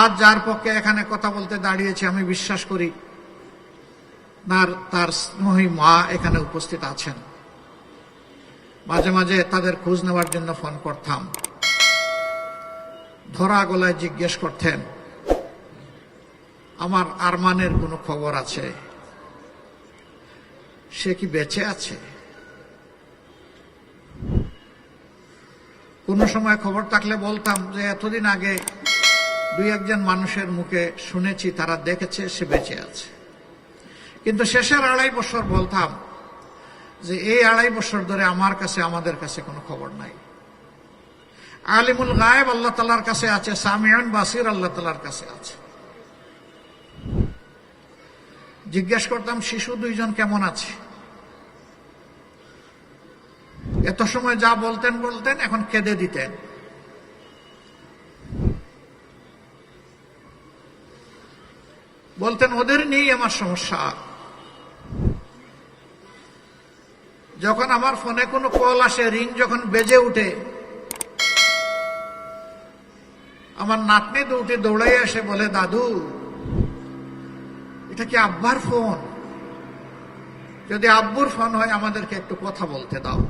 আজ যার পক্ষে এখানে কথা বলতে দাঁড়িয়েছি আমি বিশ্বাস করি তার স্নেহী মা এখানে উপস্থিত আছেন। মাঝে মাঝে তাদের খোঁজ নেওয়ার জন্য ফোন করতাম, ধরা গলায় জিজ্ঞেস করতেন আমার আরমানের কোনো খবর আছে, সে কি বেঁচে আছে। কোন সময় খবর থাকলে বলতাম যে এতদিন আগে দুই একজন মানুষের মুখে শুনেছি তারা দেখেছে সে বেঁচে আছে। কিন্তু শেষের 2.5 বছর বলতাম যে এই 2.5 বছর ধরে আমাদের কাছে কোনো খবর নাই। আলিমুল গায়েব আল্লাহ তাআলার কাছে আছে, সামিউন বাসির আল্লাহ তাআলার কাছে আছে। জিজ্ঞেস করতাম শিশু 2 জন কেমন আছে। এত সময় যা বলতেন এখন কেঁদে দিতেন। বলতেন ওদের নিয়েই আমার সমস্যা। যখন আমার ফোনে কোনো কল আসে, রিং যখন বেজে উঠে, আমার নাতনি দুটি দৌড়াই এসে বলে দাদু এটা কি আব্বার ফোন, যদি আব্বুর ফোন হয় আমাদেরকে একটু কথা বলতে দাও।